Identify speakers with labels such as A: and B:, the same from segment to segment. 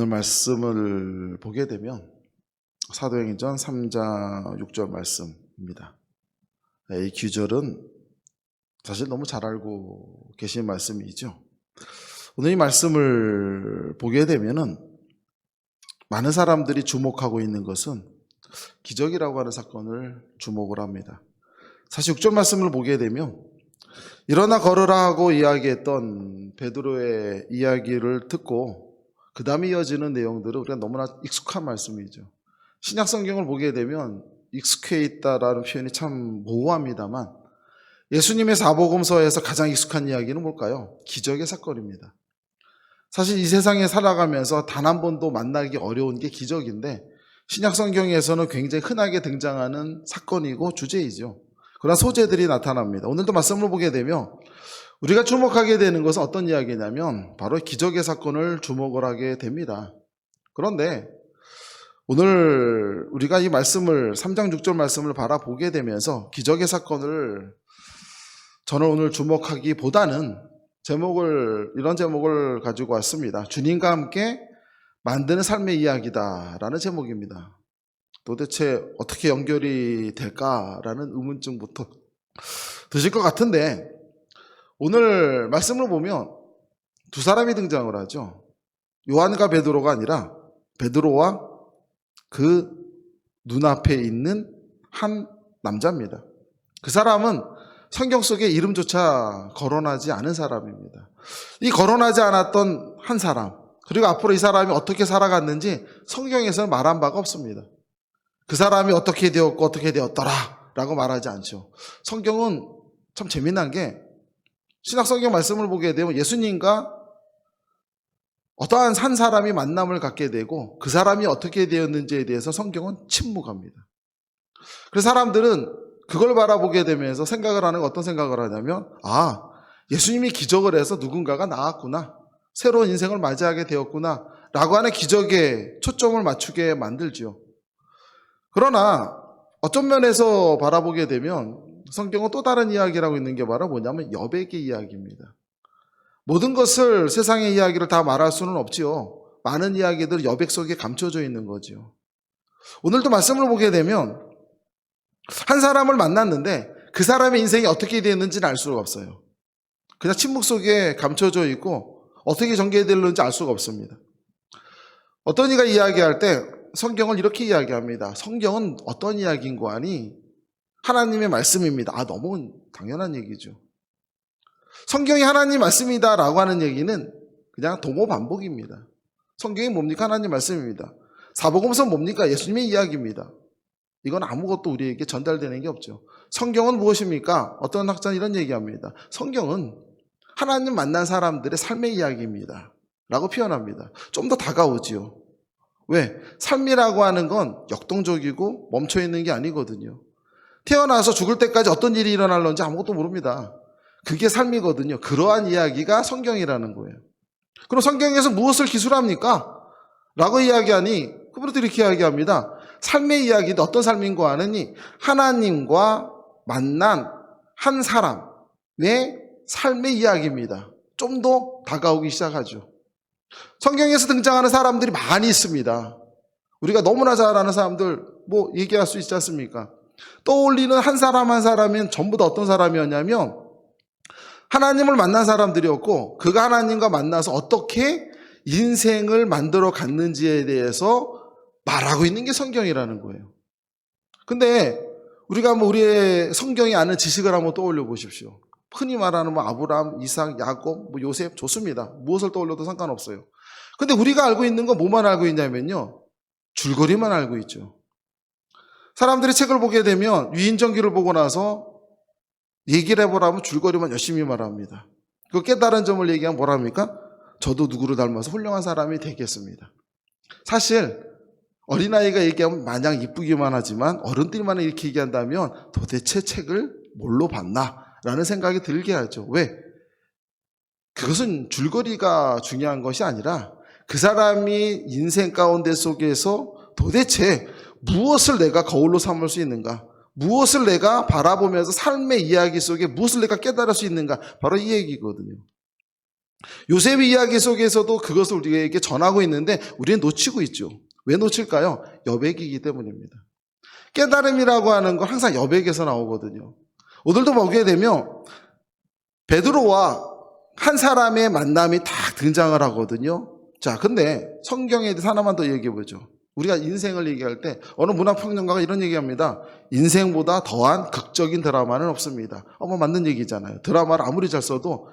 A: 오늘 말씀을 보게 되면 사도행전 3장 6절 말씀입니다. 이 구절은 사실 너무 잘 알고 계신 말씀이죠. 오늘 이 말씀을 보게 되면은 많은 사람들이 주목하고 있는 것은 기적이라고 하는 사건을 주목을 합니다. 사실 6절 말씀을 보게 되면 일어나 걸으라 하고 이야기했던 베드로의 이야기를 듣고 그 다음에 이어지는 내용들은 우리가 너무나 익숙한 말씀이죠. 신약 성경을 보게 되면 익숙해 있다라는 표현이 참 모호합니다만 예수님의 사복음서에서 가장 익숙한 이야기는 뭘까요? 기적의 사건입니다. 사실 이 세상에 살아가면서 단 한 번도 만나기 어려운 게 기적인데 신약 성경에서는 굉장히 흔하게 등장하는 사건이고 주제이죠. 그런 소재들이 나타납니다. 오늘도 말씀을 보게 되면 우리가 주목하게 되는 것은 어떤 이야기냐면 바로 기적의 사건을 주목을 하게 됩니다. 그런데 오늘 우리가 이 말씀을 3장 6절 말씀을 바라보게 되면서 기적의 사건을 저는 오늘 주목하기보다는 이런 제목을 가지고 왔습니다. 주님과 함께 만드는 삶의 이야기다라는 제목입니다. 도대체 어떻게 연결이 될까라는 의문증부터 드실 것 같은데 오늘 말씀을 보면 두 사람이 등장을 하죠. 요한과 베드로가 아니라 베드로와 그 눈앞에 있는 한 남자입니다. 그 사람은 성경 속에 이름조차 거론하지 않은 사람입니다. 이 거론하지 않았던 한 사람, 그리고 앞으로 이 사람이 어떻게 살아갔는지 성경에서는 말한 바가 없습니다. 그 사람이 어떻게 되었고 어떻게 되었더라 라고 말하지 않죠. 성경은 참 재미난 게 신약성경 말씀을 보게 되면 예수님과 어떠한 한 사람이 만남을 갖게 되고 그 사람이 어떻게 되었는지에 대해서 성경은 침묵합니다. 그래서 사람들은 그걸 바라보게 되면서 어떤 생각을 하냐면 예수님이 기적을 해서 누군가가 나았구나, 새로운 인생을 맞이하게 되었구나 라고 하는 기적에 초점을 맞추게 만들죠. 그러나 어떤 면에서 바라보게 되면 성경은 또 다른 이야기를 하고 있는 게 바로 뭐냐면 여백의 이야기입니다. 모든 것을 세상의 이야기를 다 말할 수는 없지요. 많은 이야기들이 여백 속에 감춰져 있는 거죠. 오늘도 말씀을 보게 되면 한 사람을 만났는데 그 사람의 인생이 어떻게 되었는지는 알 수가 없어요. 그냥 침묵 속에 감춰져 있고 어떻게 전개되는지 알 수가 없습니다. 어떤 이가 이야기할 때 성경을 이렇게 이야기합니다. 성경은 어떤 이야기인고 하니 하나님의 말씀입니다. 너무 당연한 얘기죠. 성경이 하나님 말씀이다 라고 하는 얘기는 그냥 동호 반복입니다. 성경이 뭡니까? 하나님 말씀입니다. 사복음서 뭡니까? 예수님의 이야기입니다. 이건 아무것도 우리에게 전달되는 게 없죠. 성경은 무엇입니까? 어떤 학자는 이런 얘기합니다. 성경은 하나님 만난 사람들의 삶의 이야기입니다 라고 표현합니다. 좀 더 다가오지요. 왜? 삶이라고 하는 건 역동적이고 멈춰있는 게 아니거든요. 태어나서 죽을 때까지 어떤 일이 일어날는지 아무것도 모릅니다. 그게 삶이거든요. 그러한 이야기가 성경이라는 거예요. 그럼 성경에서 무엇을 기술합니까? 라고 이야기하니 그분도 이렇게 이야기합니다. 삶의 이야기도 어떤 삶인고 하느니 하나님과 만난 한 사람의 삶의 이야기입니다. 좀 더 다가오기 시작하죠. 성경에서 등장하는 사람들이 많이 있습니다. 우리가 너무나 잘 아는 사람들 얘기할 수 있지 않습니까? 떠올리는 한 사람 한 사람은 전부 다 어떤 사람이었냐면 하나님을 만난 사람들이었고 그가 하나님과 만나서 어떻게 인생을 만들어 갔는지에 대해서 말하고 있는 게 성경이라는 거예요. 근데 우리가 우리의 성경이 아는 지식을 한번 떠올려 보십시오. 흔히 말하는 아브라함, 이삭, 야곱, 요셉 좋습니다. 무엇을 떠올려도 상관없어요. 근데 우리가 알고 있는 건 뭐만 알고 있냐면요. 줄거리만 알고 있죠. 사람들이 책을 보게 되면 위인전기를 보고 나서 얘기를 해보라면 줄거리만 열심히 말합니다. 그 깨달은 점을 얘기하면 뭐라 합니까? 저도 누구를 닮아서 훌륭한 사람이 되겠습니다. 사실 어린아이가 얘기하면 마냥 이쁘기만 하지만 어른들만 이렇게 얘기한다면 도대체 책을 뭘로 봤나? 라는 생각이 들게 하죠. 왜? 그것은 줄거리가 중요한 것이 아니라 그 사람이 인생 가운데 속에서 도대체 무엇을 내가 거울로 삼을 수 있는가? 무엇을 내가 바라보면서 삶의 이야기 속에 무엇을 내가 깨달을 수 있는가? 바로 이 얘기거든요. 요셉의 이야기 속에서도 그것을 우리에게 전하고 있는데 우리는 놓치고 있죠. 왜 놓칠까요? 여백이기 때문입니다. 깨달음이라고 하는 건 항상 여백에서 나오거든요. 오늘도 보게 되면 베드로와 한 사람의 만남이 딱 등장을 하거든요. 자, 근데 성경에 대해서 하나만 더 얘기해 보죠. 우리가 인생을 얘기할 때 어느 문화평론가가 이런 얘기합니다. 인생보다 더한 극적인 드라마는 없습니다. 뭐 맞는 얘기잖아요. 드라마를 아무리 잘 써도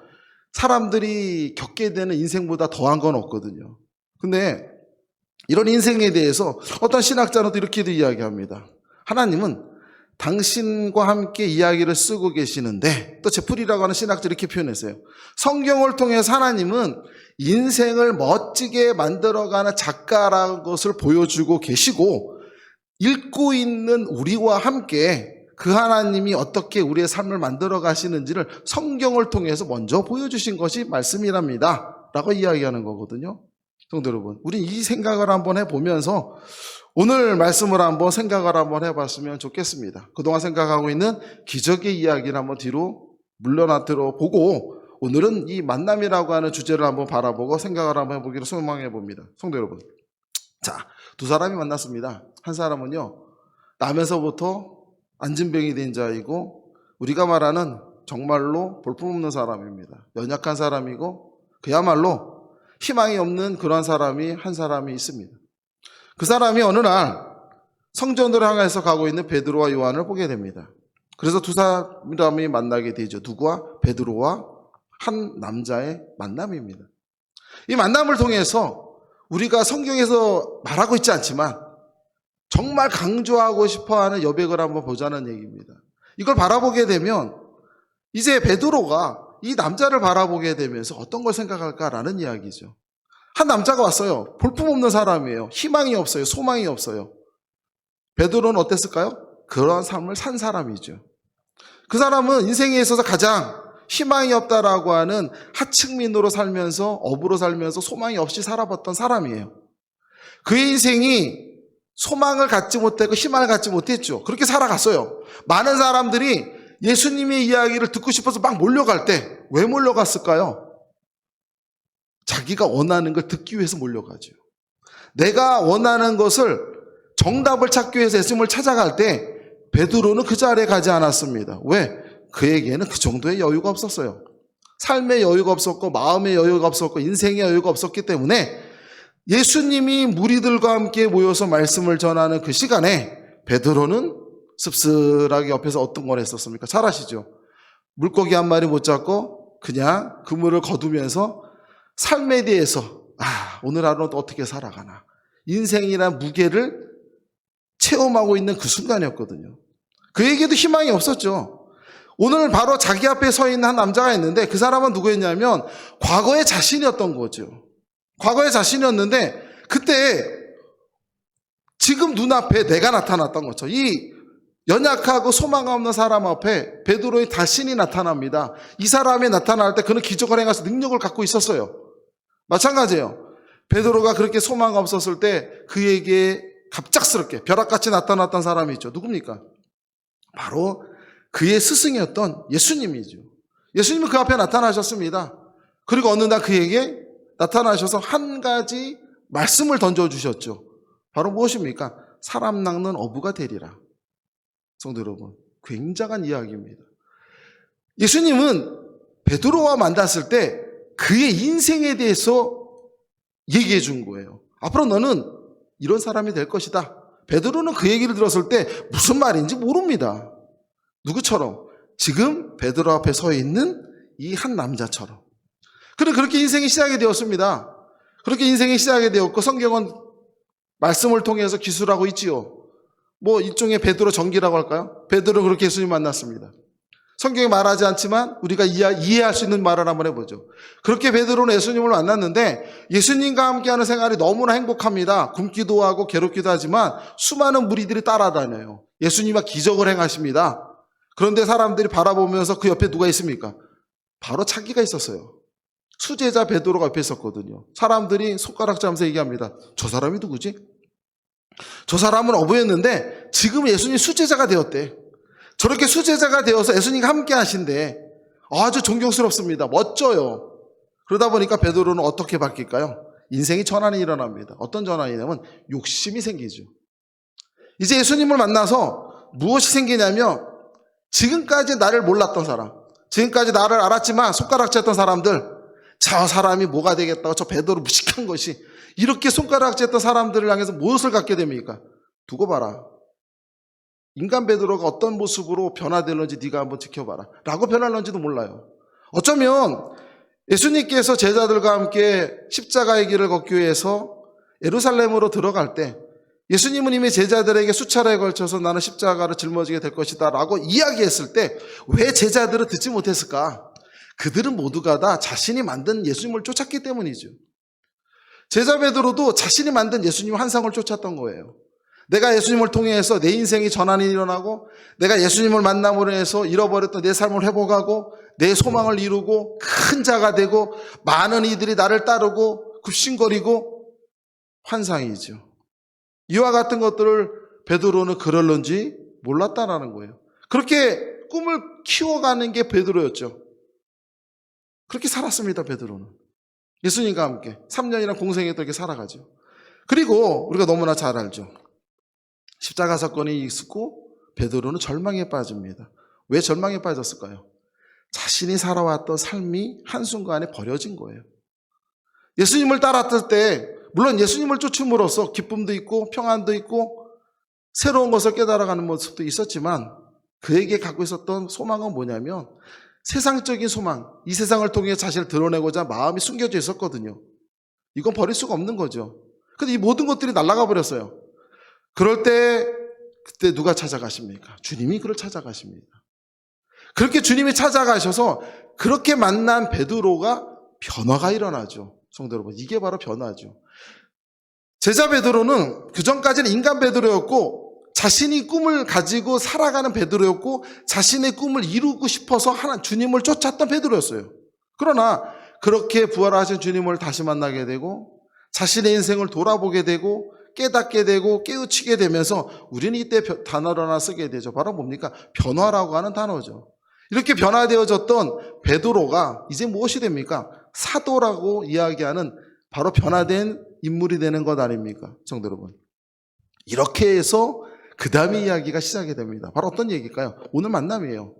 A: 사람들이 겪게 되는 인생보다 더한 건 없거든요. 근데 이런 인생에 대해서 어떤 신학자는 또 이렇게도 이야기합니다. 하나님은 당신과 함께 이야기를 쓰고 계시는데, 또 제풀이라고 하는 신학자 이렇게 표현했어요. 성경을 통해서 하나님은 인생을 멋지게 만들어가는 작가라는 것을 보여주고 계시고, 읽고 있는 우리와 함께 그 하나님이 어떻게 우리의 삶을 만들어 가시는지를 성경을 통해서 먼저 보여주신 것이 말씀이랍니다 라고 이야기하는 거거든요. 성도 여러분, 우리 이 생각을 한번 해보면서 오늘 말씀을 한번 생각을 한번 해봤으면 좋겠습니다. 그동안 생각하고 있는 기적의 이야기를 한번 뒤로 물러나들어 보고, 오늘은 이 만남이라고 하는 주제를 한번 바라보고 생각을 한번 해보기를 소망해 봅니다. 성도 여러분, 자, 두 사람이 만났습니다. 한 사람은요, 나면서부터 안진병이 된 자이고, 우리가 말하는 정말로 볼품없는 사람입니다. 연약한 사람이고 그야말로 희망이 없는 그런 사람이 한 사람이 있습니다. 그 사람이 어느 날 성전으로 향해서 가고 있는 베드로와 요한을 보게 됩니다. 그래서 두 사람이 만나게 되죠. 누구와? 베드로와 한 남자의 만남입니다. 이 만남을 통해서 우리가 성경에서 말하고 있지 않지만 정말 강조하고 싶어하는 여백을 한번 보자는 얘기입니다. 이걸 바라보게 되면 이제 베드로가 이 남자를 바라보게 되면서 어떤 걸 생각할까라는 이야기죠. 한 남자가 왔어요. 볼품없는 사람이에요. 희망이 없어요. 소망이 없어요. 베드로는 어땠을까요? 그러한 삶을 산 사람이죠. 그 사람은 인생에 있어서 가장 희망이 없다라고 하는 하층민으로 살면서, 업으로 살면서 소망이 없이 살아봤던 사람이에요. 그의 인생이 소망을 갖지 못하고 희망을 갖지 못했죠. 그렇게 살아갔어요. 많은 사람들이 예수님의 이야기를 듣고 싶어서 막 몰려갈 때 왜 몰려갔을까요? 자기가 원하는 걸 듣기 위해서 몰려가죠. 내가 원하는 것을, 정답을 찾기 위해서 예수님을 찾아갈 때 베드로는 그 자리에 가지 않았습니다. 왜? 그에게는 그 정도의 여유가 없었어요. 삶의 여유가 없었고, 마음의 여유가 없었고, 인생의 여유가 없었기 때문에 예수님이 무리들과 함께 모여서 말씀을 전하는 그 시간에 베드로는 씁쓸하게 옆에서 어떤 걸 했었습니까? 잘 아시죠? 물고기 한 마리 못 잡고 그냥 그물을 거두면서 삶에 대해서 오늘 하루는 또 어떻게 살아가나, 인생이란 무게를 체험하고 있는 그 순간이었거든요. 그에게도 희망이 없었죠. 오늘 바로 자기 앞에 서 있는 한 남자가 있는데 그 사람은 누구였냐면 과거의 자신이었던 거죠. 과거의 자신이었는데 그때 지금 눈앞에 내가 나타났던 거죠. 이 연약하고 소망 없는 사람 앞에 베드로의 자신이 나타납니다. 이 사람이 나타날 때 그는 기적을 행해서 능력을 갖고 있었어요. 마찬가지예요. 베드로가 그렇게 소망 없었을 때 그에게 갑작스럽게 벼락같이 나타났던 사람이 있죠. 누굽니까? 바로 그의 스승이었던 예수님이죠. 예수님은 그 앞에 나타나셨습니다. 그리고 어느 날 그에게 나타나셔서 한 가지 말씀을 던져주셨죠. 바로 무엇입니까? 사람 낚는 어부가 되리라. 성도 여러분, 굉장한 이야기입니다. 예수님은 베드로와 만났을 때 그의 인생에 대해서 얘기해 준 거예요. 앞으로 너는 이런 사람이 될 것이다. 베드로는 그 얘기를 들었을 때 무슨 말인지 모릅니다. 누구처럼? 지금 베드로 앞에 서 있는 이 한 남자처럼. 그렇게 인생이 시작이 되었습니다. 그렇게 인생이 시작이 되었고 성경은 말씀을 통해서 기술하고 있지요. 뭐 일종의 베드로 전기라고 할까요? 베드로 그렇게 예수님 만났습니다. 성경이 말하지 않지만 우리가 이해할 수 있는 말을 한번 해보죠. 그렇게 베드로는 예수님을 만났는데 예수님과 함께하는 생활이 너무나 행복합니다. 굶기도 하고 괴롭기도 하지만 수많은 무리들이 따라다녀요. 예수님과 기적을 행하십니다. 그런데 사람들이 바라보면서 그 옆에 누가 있습니까? 바로 자기가 있었어요. 수제자 베드로가 옆에 있었거든요. 사람들이 손가락 잡으면서 얘기합니다. 저 사람이 누구지? 저 사람은 어부였는데 지금 예수님 수제자가 되었대. 저렇게 수제자가 되어서 예수님과 함께 하신대. 아주 존경스럽습니다. 멋져요. 그러다 보니까 베드로는 어떻게 바뀔까요? 인생이 전환이 일어납니다. 어떤 전환이냐면 욕심이 생기죠. 이제 예수님을 만나서 무엇이 생기냐면 지금까지 나를 몰랐던 사람, 지금까지 나를 알았지만 손가락질했던 사람들, 저 사람이 뭐가 되겠다고 저 베드로 무식한 것이, 이렇게 손가락질했던 사람들을 향해서 무엇을 갖게 됩니까? 두고 봐라. 인간 베드로가 어떤 모습으로 변화되는지 네가 한번 지켜봐라 라고 변할는지도 몰라요. 어쩌면 예수님께서 제자들과 함께 십자가의 길을 걷기 위해서 예루살렘으로 들어갈 때 예수님은 이미 제자들에게 수차례에 걸쳐서 나는 십자가를 짊어지게 될 것이다 라고 이야기했을 때 왜 제자들은 듣지 못했을까? 그들은 모두가 다 자신이 만든 예수님을 쫓았기 때문이죠. 제자 베드로도 자신이 만든 예수님 환상을 쫓았던 거예요. 내가 예수님을 통해서 내 인생이 전환이 일어나고 내가 예수님을 만남으로 해서 잃어버렸던 내 삶을 회복하고 내 소망을 이루고 큰 자가 되고 많은 이들이 나를 따르고 굽신거리고, 환상이죠. 이와 같은 것들을 베드로는 그럴런지 몰랐다라는 거예요. 그렇게 꿈을 키워가는 게 베드로였죠. 그렇게 살았습니다. 베드로는 예수님과 함께 3년이나 공생애도 이렇게 살아가죠. 그리고 우리가 너무나 잘 알죠. 십자가 사건이 있었고 베드로는 절망에 빠집니다. 왜 절망에 빠졌을까요? 자신이 살아왔던 삶이 한순간에 버려진 거예요. 예수님을 따랐을 때 물론 예수님을 쫓음으로써 기쁨도 있고 평안도 있고 새로운 것을 깨달아가는 모습도 있었지만 그에게 갖고 있었던 소망은 뭐냐면 세상적인 소망, 이 세상을 통해 자신을 드러내고자 마음이 숨겨져 있었거든요. 이건 버릴 수가 없는 거죠. 근데 이 모든 것들이 날아가 버렸어요. 그럴 때 그때 누가 찾아가십니까? 주님이 그를 찾아가십니다. 그렇게 주님이 찾아가셔서 그렇게 만난 베드로가 변화가 일어나죠. 성도 여러분, 이게 바로 변화죠. 제자 베드로는 그전까지는 인간 베드로였고 자신이 꿈을 가지고 살아가는 베드로였고 자신의 꿈을 이루고 싶어서 주님을 쫓았던 베드로였어요. 그러나 그렇게 부활하신 주님을 다시 만나게 되고 자신의 인생을 돌아보게 되고 깨닫게 되고 깨우치게 되면서 우리는 이때 단어를 하나 쓰게 되죠. 바로 뭡니까? 변화라고 하는 단어죠. 이렇게 변화되어졌던 베드로가 이제 무엇이 됩니까? 사도라고 이야기하는 바로 변화된 인물이 되는 것 아닙니까? 성도 여러분, 이렇게 해서 그 다음에 이야기가 시작이 됩니다. 바로 어떤 얘기일까요? 오늘 만남이에요.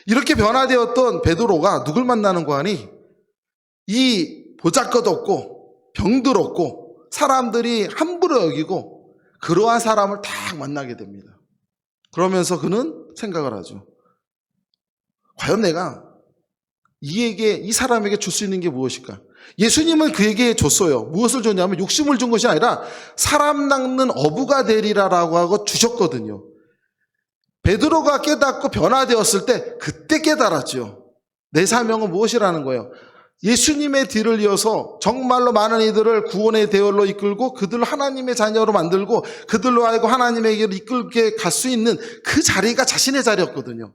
A: 이렇게 변화되었던 베드로가 누굴 만나는 거 아니? 이 보잘것없고 병들었고 사람들이 함부로 여기고 그러한 사람을 딱 만나게 됩니다. 그러면서 그는 생각을 하죠. 과연 내가 이 사람에게 줄 수 있는 게 무엇일까? 예수님은 그에게 줬어요. 무엇을 줬냐면 욕심을 준 것이 아니라 사람 낚는 어부가 되리라라고 하고 주셨거든요. 베드로가 깨닫고 변화되었을 때 그때 깨달았죠. 내 사명은 무엇이라는 거예요. 예수님의 뒤를 이어서 정말로 많은 이들을 구원의 대열로 이끌고 그들을 하나님의 자녀로 만들고 그들로 하여금 하나님에게로 이끌게 갈 수 있는 그 자리가 자신의 자리였거든요.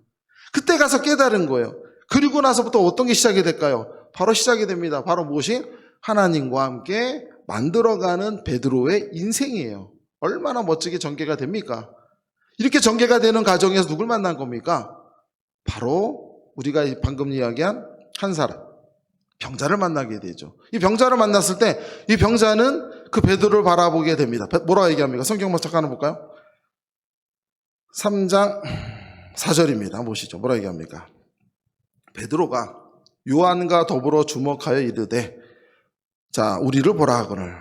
A: 그때 가서 깨달은 거예요. 그리고 나서부터 어떤 게 시작이 될까요? 바로 시작이 됩니다. 바로 무엇이? 하나님과 함께 만들어가는 베드로의 인생이에요. 얼마나 멋지게 전개가 됩니까? 이렇게 전개가 되는 과정에서 누굴 만난 겁니까? 바로 우리가 방금 이야기한 한 사람, 병자를 만나게 되죠. 이 병자를 만났을 때 이 병자는 그 베드로를 바라보게 됩니다. 뭐라고 얘기합니까? 성경 잠깐 볼까요? 3장 4절입니다. 보시죠. 뭐라고 얘기합니까? 베드로가 요한과 더불어 주목하여 이르되 자 우리를 보라 하거늘.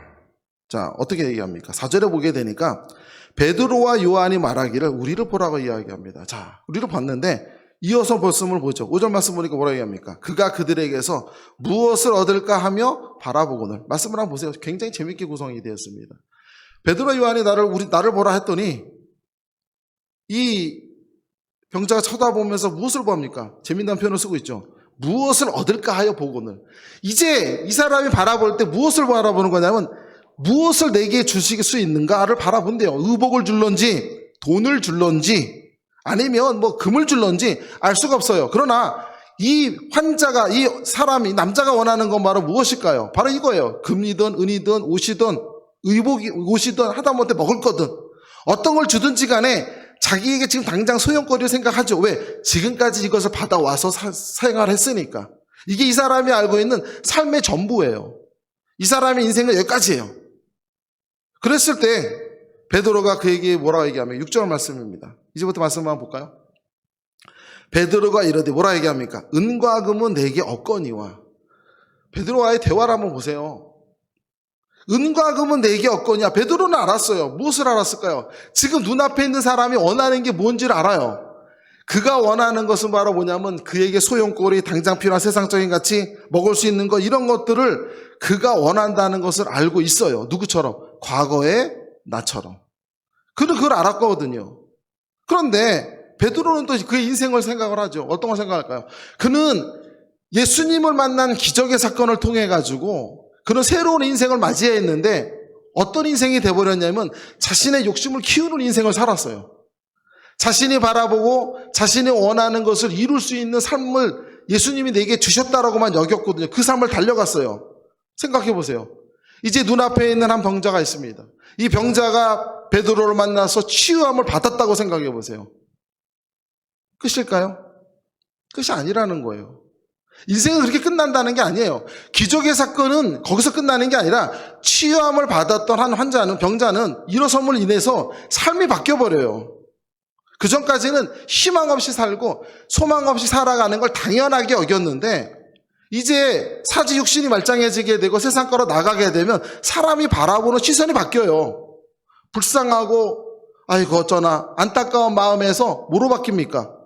A: 자 어떻게 얘기합니까? 4절에 보게 되니까 베드로와 요한이 말하기를 우리를 보라고 이야기합니다. 자 우리를 봤는데 이어서 말씀을 보죠. 5절 말씀 보니까 뭐라고 얘기합니까? 그가 그들에게서 무엇을 얻을까 하며 바라보거늘. 말씀을 한번 보세요. 굉장히 재밌게 구성이 되었습니다. 베드로와 요한이 나를 보라 했더니 이 병자가 쳐다보면서 무엇을 보합니까? 재미난 표현을 쓰고 있죠. 무엇을 얻을까 하여 보거늘. 이제 이 사람이 바라볼 때 무엇을 바라보는 거냐면 무엇을 내게 주실 수 있는가를 바라본대요. 의복을 줄런지 돈을 줄런지 아니면 뭐 금을 줄런지 알 수가 없어요. 그러나 이 환자가 이 사람이 남자가 원하는 건 바로 무엇일까요? 바로 이거예요. 금이든 은이든 옷이든 옷이든 하다못해 먹을 거든 어떤 걸 주든지 간에 자기에게 지금 당장 소용거리를 생각하죠. 왜? 지금까지 이것을 받아와서 생활했으니까. 이게 이 사람이 알고 있는 삶의 전부예요. 이 사람의 인생은 여기까지예요. 그랬을 때 베드로가 그에게 뭐라고 얘기하면 6절 말씀입니다. 이제부터 말씀 한번 볼까요? 베드로가 이르되 뭐라 얘기합니까? 은과 금은 내게 없거니와. 베드로와의 대화를 한번 보세요. 은과 금은 내게 없거니와. 베드로는 알았어요. 무엇을 알았을까요? 지금 눈앞에 있는 사람이 원하는 게 뭔지를 알아요. 그가 원하는 것은 바로 뭐냐면 그에게 소용돌이 당장 필요한 세상적인 가치, 먹을 수 있는 것, 이런 것들을 그가 원한다는 것을 알고 있어요. 누구처럼? 과거의 나처럼. 그는 그걸 알았거든요. 그런데 베드로는 또 그의 인생을 생각을 하죠. 어떤 걸 생각할까요? 그는 예수님을 만난 기적의 사건을 통해 가지고 그는 새로운 인생을 맞이했는데 어떤 인생이 돼버렸냐면 자신의 욕심을 키우는 인생을 살았어요. 자신이 바라보고 자신이 원하는 것을 이룰 수 있는 삶을 예수님이 내게 주셨다라고만 여겼거든요. 그 삶을 달려갔어요. 생각해 보세요. 이제 눈앞에 있는 한 병자가 있습니다. 이 병자가 베드로를 만나서 치유함을 받았다고 생각해 보세요. 끝일까요? 끝이 아니라는 거예요. 인생은 그렇게 끝난다는 게 아니에요. 기적의 사건은 거기서 끝나는 게 아니라 치유함을 받았던 한 환자는, 병자는 일어섬으로 인해서 삶이 바뀌어버려요. 그 전까지는 희망 없이 살고 소망 없이 살아가는 걸 당연하게 여겼는데 이제 사지 육신이 말짱해지게 되고 세상가로 나가게 되면 사람이 바라보는 시선이 바뀌어요. 불쌍하고 아이고 어쩌나 안타까운 마음에서 뭐로 바뀝니까?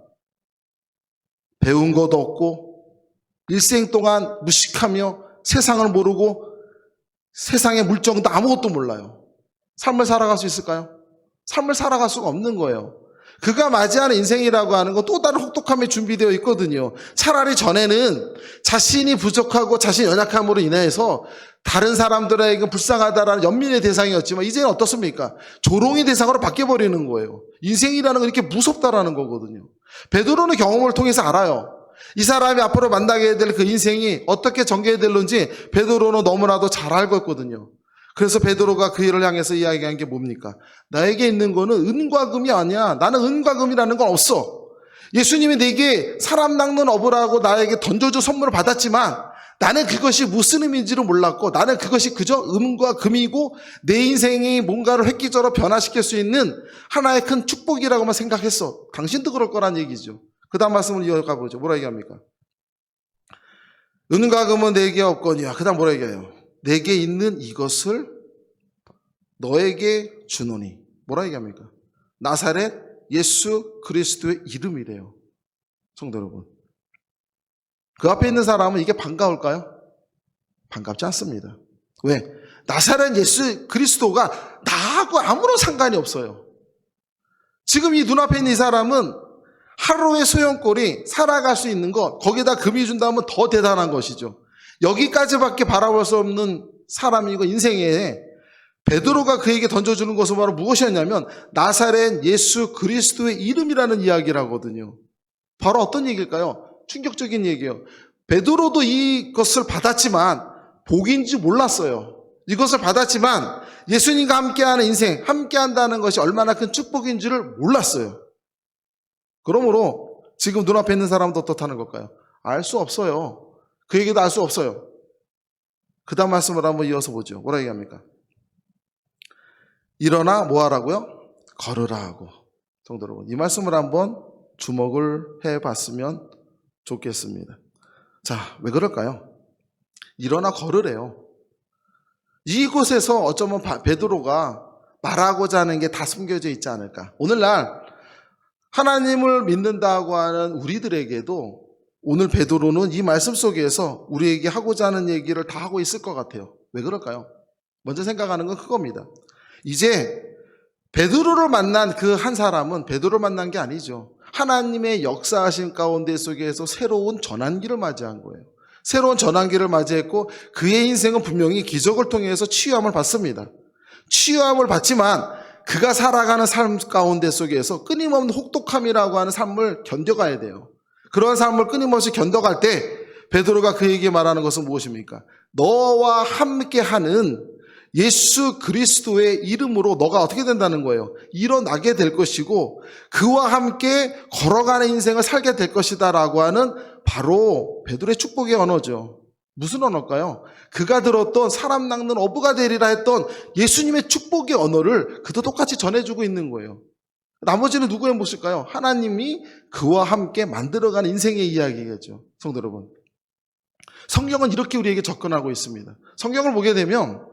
A: 배운 것도 없고 일생 동안 무식하며 세상을 모르고 세상의 물정도 아무것도 몰라요. 삶을 살아갈 수 있을까요? 삶을 살아갈 수가 없는 거예요. 그가 맞이하는 인생이라고 하는 건 또 다른 혹독함이 준비되어 있거든요. 차라리 전에는 자신이 부족하고 자신이 연약함으로 인해서 다른 사람들에게 불쌍하다라는 연민의 대상이었지만 이제는 어떻습니까? 조롱의 대상으로 바뀌어버리는 거예요. 인생이라는 건 이렇게 무섭다라는 거거든요. 베드로는 경험을 통해서 알아요. 이 사람이 앞으로 만나게 될 그 인생이 어떻게 전개될는지 베드로는 너무나도 잘 알고 있거든요. 그래서 베드로가 그 일을 향해서 이야기한 게 뭡니까? 나에게 있는 거는 은과 금이 아니야. 나는 은과 금이라는 건 없어. 예수님이 내게 사람 낚는 어부라고 나에게 던져준 선물을 받았지만 나는 그것이 무슨 의미인지를 몰랐고 나는 그것이 그저 은과 금이고 내 인생이 뭔가를 획기적으로 변화시킬 수 있는 하나의 큰 축복이라고만 생각했어. 당신도 그럴 거란 얘기죠. 그 다음 말씀을 이어가 보죠. 뭐라 얘기합니까? 은과 금은 내게 없거니와. 그 다음 뭐라 얘기해요? 내게 있는 이것을 너에게 주노니. 뭐라 얘기합니까? 나사렛 예수 그리스도의 이름이래요. 성도 여러분. 그 앞에 있는 사람은 이게 반가울까요? 반갑지 않습니다. 왜? 나사렛 예수 그리스도가 나하고 아무런 상관이 없어요. 지금 이 눈앞에 있는 이 사람은 하루의 소용돌이 살아갈 수 있는 것, 거기다 금이 준다면 더 대단한 것이죠. 여기까지밖에 바라볼 수 없는 사람이고 인생에 베드로가 그에게 던져주는 것은 바로 무엇이었냐면 나사렛 예수 그리스도의 이름이라는 이야기를 하거든요. 바로 어떤 얘기일까요? 충격적인 얘기예요. 베드로도 이것을 받았지만 복인지 몰랐어요. 이것을 받았지만 예수님과 함께하는 인생, 함께한다는 것이 얼마나 큰 축복인지를 몰랐어요. 그러므로 지금 눈앞에 있는 사람도 어떻다는 걸까요? 알 수 없어요. 그 얘기도 알 수 없어요. 그 다음 말씀을 한번 이어서 보죠. 뭐라 얘기합니까? 일어나 뭐 하라고요? 걸으라 하고. 성도 여러분, 이 말씀을 한번 주목을 해봤으면 좋겠습니다. 자, 왜 그럴까요? 일어나 걸으래요. 이곳에서 어쩌면 베드로가 말하고자 하는 게 다 숨겨져 있지 않을까. 오늘날 하나님을 믿는다고 하는 우리들에게도 오늘 베드로는 이 말씀 속에서 우리에게 하고자 하는 얘기를 다 하고 있을 것 같아요. 왜 그럴까요? 먼저 생각하는 건 그겁니다. 이제 베드로를 만난 그 한 사람은 베드로를 만난 게 아니죠. 하나님의 역사하심 가운데 속에서 새로운 전환기를 맞이한 거예요. 새로운 전환기를 맞이했고 그의 인생은 분명히 기적을 통해서 치유함을 받습니다. 치유함을 받지만 그가 살아가는 삶 가운데 속에서 끊임없는 혹독함이라고 하는 삶을 견뎌가야 돼요. 그런 삶을 끊임없이 견뎌갈 때 베드로가 그에게 말하는 것은 무엇입니까? 너와 함께하는 예수 그리스도의 이름으로 너가 어떻게 된다는 거예요? 일어나게 될 것이고 그와 함께 걸어가는 인생을 살게 될 것이다 라고 하는 바로 베드로의 축복의 언어죠. 무슨 언어일까요? 그가 들었던 사람 낚는 어부가 되리라 했던 예수님의 축복의 언어를 그도 똑같이 전해주고 있는 거예요. 나머지는 누구의 모습일까요? 하나님이 그와 함께 만들어가는 인생의 이야기겠죠. 성도 여러분, 성경은 이렇게 우리에게 접근하고 있습니다. 성경을 보게 되면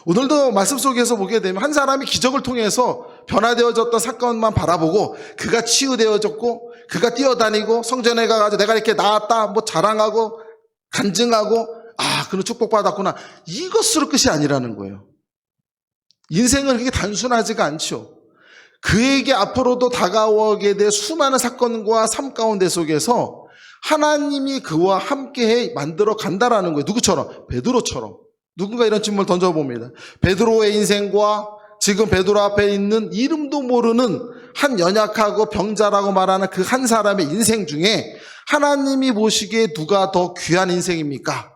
A: 오늘도 말씀 속에서 보게 되면 한 사람이 기적을 통해서 변화되어졌던 사건만 바라보고 그가 치유되어졌고 그가 뛰어다니고 성전에 가가지고 내가 이렇게 나았다 뭐 자랑하고 간증하고 그는 축복받았구나, 이것으로 끝이 아니라는 거예요. 인생은 그렇게 단순하지가 않죠. 그에게 앞으로도 다가오게 될 수많은 사건과 삶 가운데 속에서 하나님이 그와 함께 만들어 간다라는 거예요. 누구처럼? 베드로처럼. 누군가 이런 질문을 던져봅니다. 베드로의 인생과 지금 베드로 앞에 있는 이름도 모르는 한 연약하고 병자라고 말하는 그 한 사람의 인생 중에 하나님이 보시기에 누가 더 귀한 인생입니까?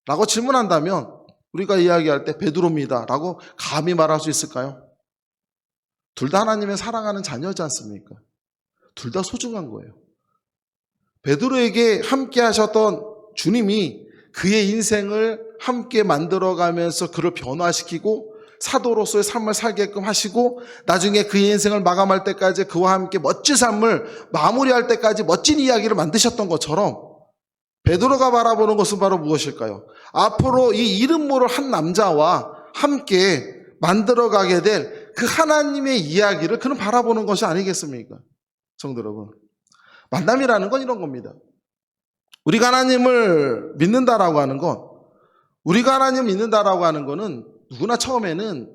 A: 라고 질문한다면 우리가 이야기할 때 베드로입니다 라고 감히 말할 수 있을까요? 둘 다 하나님의 사랑하는 자녀지 않습니까? 둘 다 소중한 거예요. 베드로에게 함께 하셨던 주님이 그의 인생을 함께 만들어가면서 그를 변화시키고 사도로서의 삶을 살게끔 하시고 나중에 그의 인생을 마감할 때까지 그와 함께 멋진 삶을 마무리할 때까지 멋진 이야기를 만드셨던 것처럼 베드로가 바라보는 것은 바로 무엇일까요? 앞으로 이 이름 모를 한 남자와 함께 만들어가게 될 그 하나님의 이야기를 그는 바라보는 것이 아니겠습니까? 성도 여러분, 만남이라는 건 이런 겁니다. 우리가 하나님을 믿는다라고 하는 건, 우리가 하나님을 믿는다라고 하는 거는 누구나 처음에는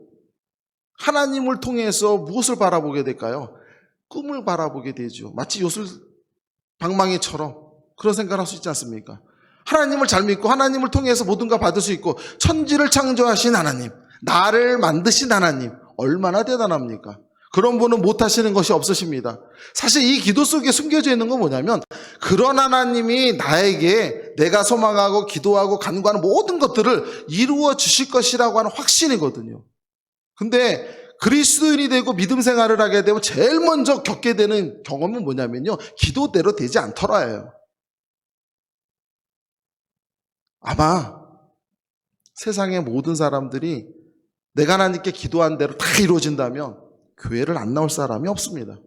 A: 하나님을 통해서 무엇을 바라보게 될까요? 꿈을 바라보게 되죠. 마치 요술 방망이처럼 그런 생각을 할 수 있지 않습니까? 하나님을 잘 믿고 하나님을 통해서 모든 걸 받을 수 있고, 천지를 창조하신 하나님, 나를 만드신 하나님, 얼마나 대단합니까? 그런 분은 못하시는 것이 없으십니다. 사실 이 기도 속에 숨겨져 있는 건 뭐냐면, 그런 하나님이 나에게 내가 소망하고 기도하고 간구하는 모든 것들을 이루어 주실 것이라고 하는 확신이거든요. 근데 그리스도인이 되고 믿음 생활을 하게 되면 제일 먼저 겪게 되는 경험은 뭐냐면요, 기도대로 되지 않더라예요. 아마 세상의 모든 사람들이 내가 하나님께 기도한 대로 다 이루어진다면 교회를 안 나올 사람이 없습니다.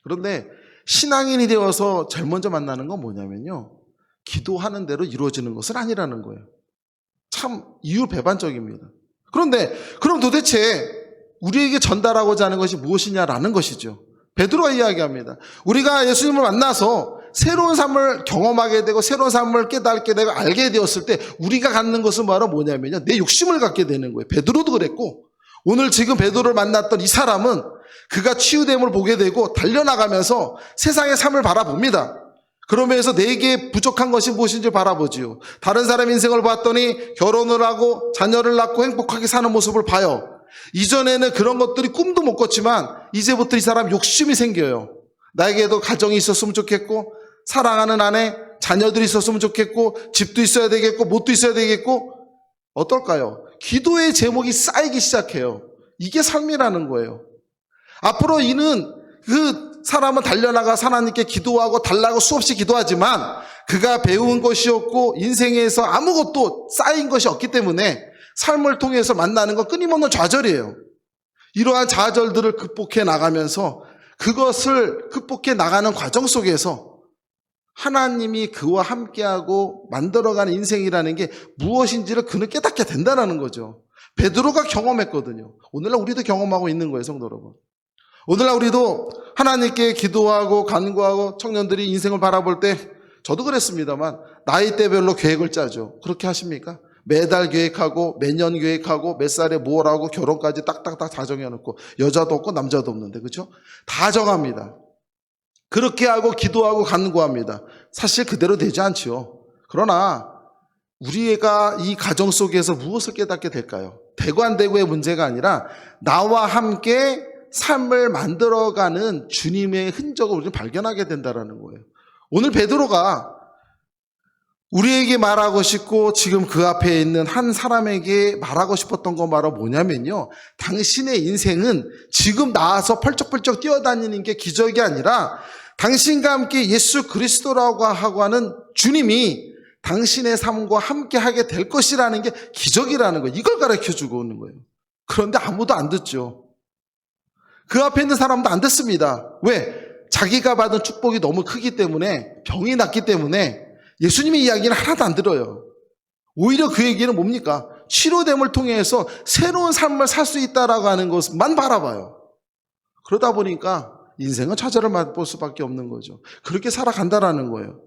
A: 그런데 신앙인이 되어서 제일 먼저 만나는 건 뭐냐면요, 기도하는 대로 이루어지는 것은 아니라는 거예요. 참 이율배반적입니다. 그런데 그럼 도대체 우리에게 전달하고자 하는 것이 무엇이냐라는 것이죠. 베드로가 이야기합니다. 우리가 예수님을 만나서 새로운 삶을 경험하게 되고 새로운 삶을 깨닫게 되고 알게 되었을 때 우리가 갖는 것은 바로 뭐냐면요, 내 욕심을 갖게 되는 거예요. 베드로도 그랬고, 오늘 지금 베드로를 만났던 이 사람은 그가 치유됨을 보게 되고 달려나가면서 세상의 삶을 바라봅니다. 그러면서 내게 부족한 것이 무엇인지 바라보지요. 다른 사람 인생을 봤더니 결혼을 하고 자녀를 낳고 행복하게 사는 모습을 봐요. 이전에는 그런 것들이 꿈도 못 꿨지만 이제부터 이 사람 욕심이 생겨요. 나에게도 가정이 있었으면 좋겠고, 사랑하는 아내, 자녀들이 있었으면 좋겠고, 집도 있어야 되겠고, 뭣도 있어야 되겠고, 어떨까요? 기도의 제목이 쌓이기 시작해요. 이게 삶이라는 거예요. 앞으로 이는 그 사람은 달려나가 하나님께 기도하고 달라고 수없이 기도하지만 그가 배운 것이 없고 인생에서 아무것도 쌓인 것이 없기 때문에 삶을 통해서 만나는 건 끊임없는 좌절이에요. 이러한 좌절들을 극복해 나가면서 그것을 극복해 나가는 과정 속에서 하나님이 그와 함께하고 만들어가는 인생이라는 게 무엇인지를 그는 깨닫게 된다는 거죠. 베드로가 경험했거든요. 오늘날 우리도 경험하고 있는 거예요, 성도 여러분. 오늘날 우리도 하나님께 기도하고 간구하고 청년들이 인생을 바라볼 때, 저도 그랬습니다만 나이대별로 계획을 짜죠. 그렇게 하십니까? 매달 계획하고 매년 계획하고 몇 살에 뭘 하고 결혼까지 딱딱딱 다 정해놓고, 여자도 없고 남자도 없는데, 그렇죠? 다 정합니다. 그렇게 하고 기도하고 간구합니다. 사실 그대로 되지 않죠. 그러나 우리가 이 가정 속에서 무엇을 깨닫게 될까요? 되고 안 되고의 문제가 아니라 나와 함께 삶을 만들어가는 주님의 흔적을 우리는 발견하게 된다는 거예요. 오늘 베드로가 우리에게 말하고 싶고 지금 그 앞에 있는 한 사람에게 말하고 싶었던 건 바로 뭐냐면요, 당신의 인생은 지금 나와서 펄쩍펄쩍 뛰어다니는 게 기적이 아니라 당신과 함께 예수 그리스도라고 하고 하는 주님이 당신의 삶과 함께 하게 될 것이라는 게 기적이라는 거예요. 이걸 가르쳐주고 오는 거예요. 그런데 아무도 안 듣죠. 그 앞에 있는 사람도 안 듣습니다. 왜? 자기가 받은 축복이 너무 크기 때문에, 병이 났기 때문에 예수님의 이야기는 하나도 안 들어요. 오히려 그 얘기는 뭡니까? 치료됨을 통해서 새로운 삶을 살 수 있다라고 하는 것만 바라봐요. 그러다 보니까 인생은 좌절을 맛볼 수밖에 없는 거죠. 그렇게 살아간다라는 거예요.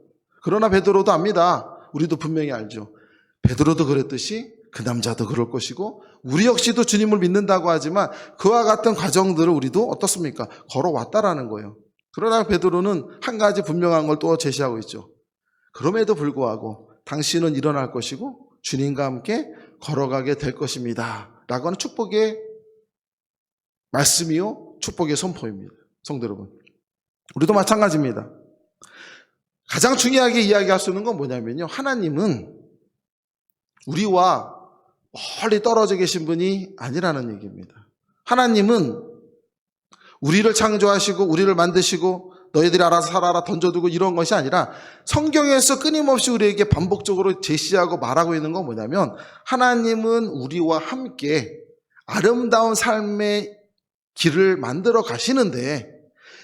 A: 그러나 베드로도 압니다. 우리도 분명히 알죠. 베드로도 그랬듯이 그 남자도 그럴 것이고 우리 역시도 주님을 믿는다고 하지만 그와 같은 과정들을 우리도 어떻습니까? 걸어왔다라는 거예요. 그러나 베드로는 한 가지 분명한 걸 또 제시하고 있죠. 그럼에도 불구하고 당신은 일어날 것이고 주님과 함께 걸어가게 될 것입니다. 라고 하는 축복의 말씀이요, 축복의 선포입니다. 성도 여러분, 우리도 마찬가지입니다. 가장 중요하게 이야기할 수 있는 건 뭐냐면요, 하나님은 우리와 멀리 떨어져 계신 분이 아니라는 얘기입니다. 하나님은 우리를 창조하시고 우리를 만드시고 너희들이 알아서 살아라 던져두고 이런 것이 아니라 성경에서 끊임없이 우리에게 반복적으로 제시하고 말하고 있는 건 뭐냐면, 하나님은 우리와 함께 아름다운 삶의 길을 만들어 가시는데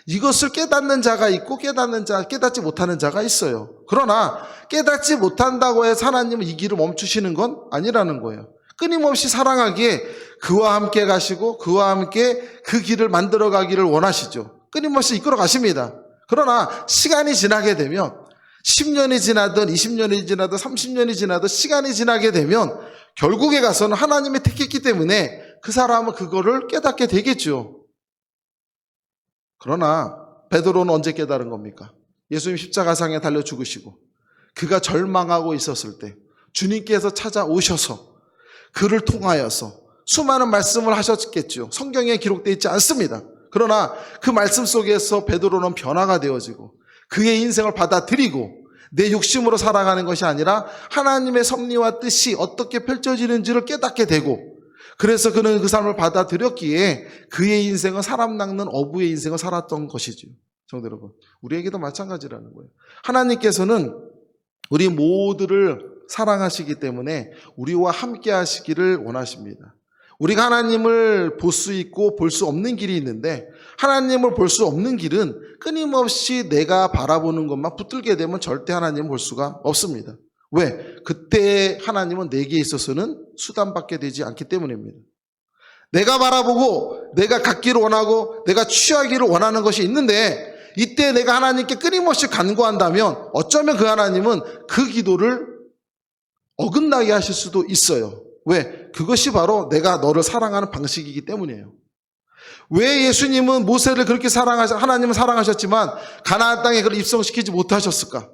A: 이것을 깨닫는 자가 있고 깨닫지 못하는 자가 있어요. 그러나 깨닫지 못한다고 해서 하나님은 이 길을 멈추시는 건 아니라는 거예요. 끊임없이 사랑하기에 그와 함께 가시고 그와 함께 그 길을 만들어 가기를 원하시죠. 끊임없이 이끌어 가십니다. 그러나 시간이 지나게 되면 10년이 지나든 20년이 지나든 30년이 지나든 시간이 지나게 되면 결국에 가서는 하나님이 택했기 때문에 그 사람은 그거를 깨닫게 되겠죠. 그러나 베드로는 언제 깨달은 겁니까? 예수님 십자가상에 달려 죽으시고 그가 절망하고 있었을 때 주님께서 찾아오셔서 그를 통하여서 수많은 말씀을 하셨겠죠. 성경에 기록되어 있지 않습니다. 그러나 그 말씀 속에서 베드로는 변화가 되어지고 그의 인생을 받아들이고 내 욕심으로 살아가는 것이 아니라 하나님의 섭리와 뜻이 어떻게 펼쳐지는지를 깨닫게 되고, 그래서 그는 그 삶을 받아들였기에 그의 인생은 사람 낚는 어부의 인생을 살았던 것이죠. 성도 여러분, 우리에게도 마찬가지라는 거예요. 하나님께서는 우리 모두를 사랑하시기 때문에 우리와 함께 하시기를 원하십니다. 우리가 하나님을 볼 수 있고 볼 수 없는 길이 있는데, 하나님을 볼 수 없는 길은 끊임없이 내가 바라보는 것만 붙들게 되면 절대 하나님을 볼 수가 없습니다. 왜? 그때 하나님은 내게 있어서는 수단받게 되지 않기 때문입니다. 내가 바라보고 내가 갖기를 원하고 내가 취하기를 원하는 것이 있는데, 이때 내가 하나님께 끊임없이 간구한다면 어쩌면 그 하나님은 그 기도를 어긋나게 하실 수도 있어요. 왜? 그것이 바로 내가 너를 사랑하는 방식이기 때문이에요. 왜 예수님은 모세를 그렇게 하나님은 사랑하셨지만 가나안 땅에 그를 입성시키지 못하셨을까?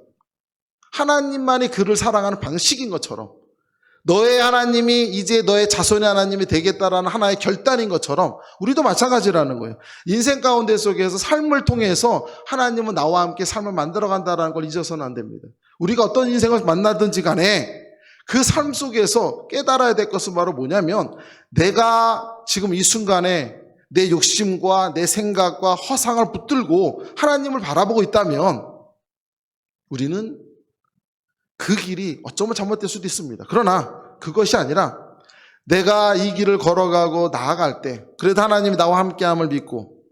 A: 하나님만이 그를 사랑하는 방식인 것처럼, 너의 하나님이 이제 너의 자손의 하나님이 되겠다라는 하나의 결단인 것처럼 우리도 마찬가지라는 거예요. 인생 가운데 속에서 삶을 통해서 하나님은 나와 함께 삶을 만들어간다는 걸 잊어서는 안 됩니다. 우리가 어떤 인생을 만나든지 간에 그 삶 속에서 깨달아야 될 것은 바로 뭐냐면, 내가 지금 이 순간에 내 욕심과 내 생각과 허상을 붙들고 하나님을 바라보고 있다면 우리는 그 길이 어쩌면 잘못될 수도 있습니다. 그러나 그것이 아니라 내가 이 길을 걸어가고 나아갈 때 그래도 하나님이 나와 함께함을 믿고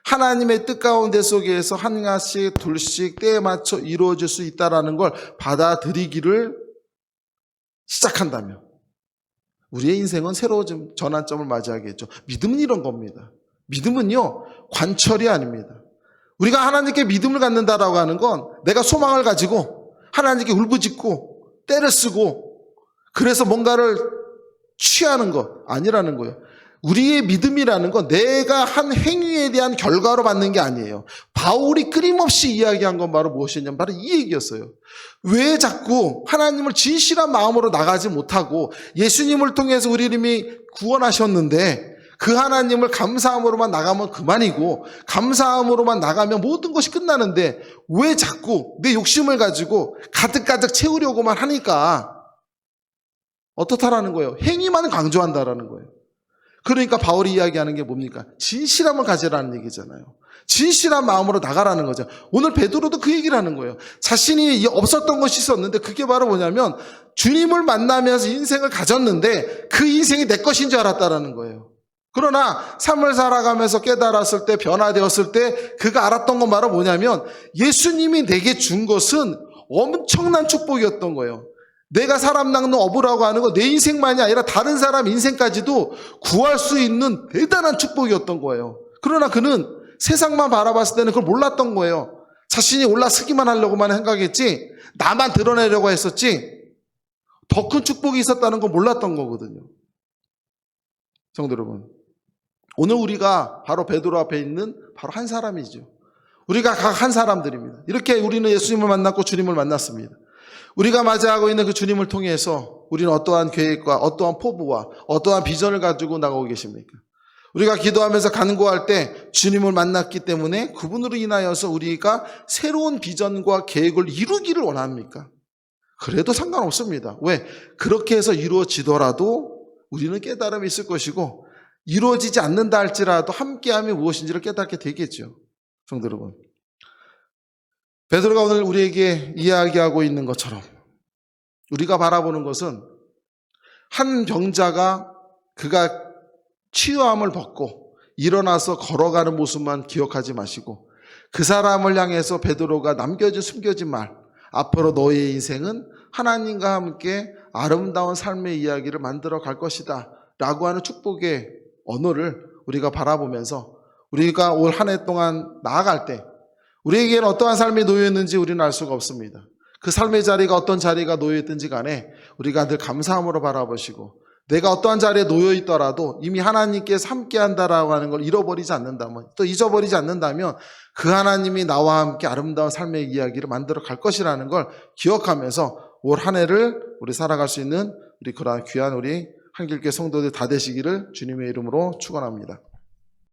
A: 하나님의 뜻 가운데 속에서 하나씩 둘씩 때에 맞춰 이루어질 수 있다는 걸 받아들이기를 시작한다면 우리의 인생은 새로운 전환점을 맞이하겠죠. 믿음은 이런 겁니다. 믿음은요, 관철이 아닙니다. 우리가 하나님께 믿음을 갖는다라고 하는 건 내가 소망을 가지고 하나님께 울부짖고 때를 쓰고 그래서 뭔가를 취하는 것 아니라는 거예요. 우리의 믿음이라는 건 내가 한 행위에 대한 결과로 받는 게 아니에요. 바울이 끊임없이 이야기한 건 바로 무엇이냐면 바로 이 얘기였어요. 왜 자꾸 하나님을 진실한 마음으로 나가지 못하고 예수님을 통해서 우리 이름이 구원하셨는데 그 하나님을 감사함으로만 나가면 그만이고 감사함으로만 나가면 모든 것이 끝나는데 왜 자꾸 내 욕심을 가지고 가득가득 채우려고만 하니까 어떻다라는 거예요. 행위만 강조한다라는 거예요. 그러니까 바울이 이야기하는 게 뭡니까? 진실함을 가지라는 얘기잖아요. 진실한 마음으로 나가라는 거죠. 오늘 베드로도 그 얘기를 하는 거예요. 자신이 없었던 것이 있었는데 그게 바로 뭐냐면 주님을 만나면서 인생을 가졌는데 그 인생이 내 것인 줄 알았다라는 거예요. 그러나 삶을 살아가면서 깨달았을 때, 변화되었을 때 그가 알았던 건 바로 뭐냐면 예수님이 내게 준 것은 엄청난 축복이었던 거예요. 내가 사람 낚는 어부라고 하는 거 내 인생만이 아니라 다른 사람 인생까지도 구할 수 있는 대단한 축복이었던 거예요. 그러나 그는 세상만 바라봤을 때는 그걸 몰랐던 거예요. 자신이 올라서기만 하려고만 생각했지 나만 드러내려고 했었지 더 큰 축복이 있었다는 걸 몰랐던 거거든요. 성도 여러분, 오늘 우리가 바로 베드로 앞에 있는 바로 한 사람이죠. 우리가 각 한 사람들입니다. 이렇게 우리는 예수님을 만났고 주님을 만났습니다. 우리가 맞이하고 있는 그 주님을 통해서 우리는 어떠한 계획과 어떠한 포부와 어떠한 비전을 가지고 나가고 계십니까? 우리가 기도하면서 간구할 때 주님을 만났기 때문에 그분으로 인하여서 우리가 새로운 비전과 계획을 이루기를 원합니까? 그래도 상관없습니다. 왜? 그렇게 해서 이루어지더라도 우리는 깨달음이 있을 것이고 이루어지지 않는다 할지라도 함께함이 무엇인지를 깨닫게 되겠죠. 성도 여러분, 베드로가 오늘 우리에게 이야기하고 있는 것처럼 우리가 바라보는 것은 한 병자가 그가 치유함을 벗고 일어나서 걸어가는 모습만 기억하지 마시고 그 사람을 향해서 베드로가 남겨진 숨겨진 말, 앞으로 너의 인생은 하나님과 함께 아름다운 삶의 이야기를 만들어 갈 것이다 라고 하는 축복의 언어를 우리가 바라보면서 우리가 올 한 해 동안 나아갈 때 우리에게는 어떠한 삶이 놓여있는지 우리는 알 수가 없습니다. 그 삶의 자리가 어떤 자리가 놓여있든지 간에 우리가 늘 감사함으로 바라보시고 내가 어떠한 자리에 놓여있더라도 이미 하나님께서 함께한다라고 하는 걸 잃어버리지 않는다면 또 잊어버리지 않는다면 그 하나님이 나와 함께 아름다운 삶의 이야기를 만들어 갈 것이라는 걸 기억하면서 올 한 해를 우리 살아갈 수 있는 우리 그러한 귀한 우리 한길교회 성도들 다 되시기를 주님의 이름으로 축원합니다.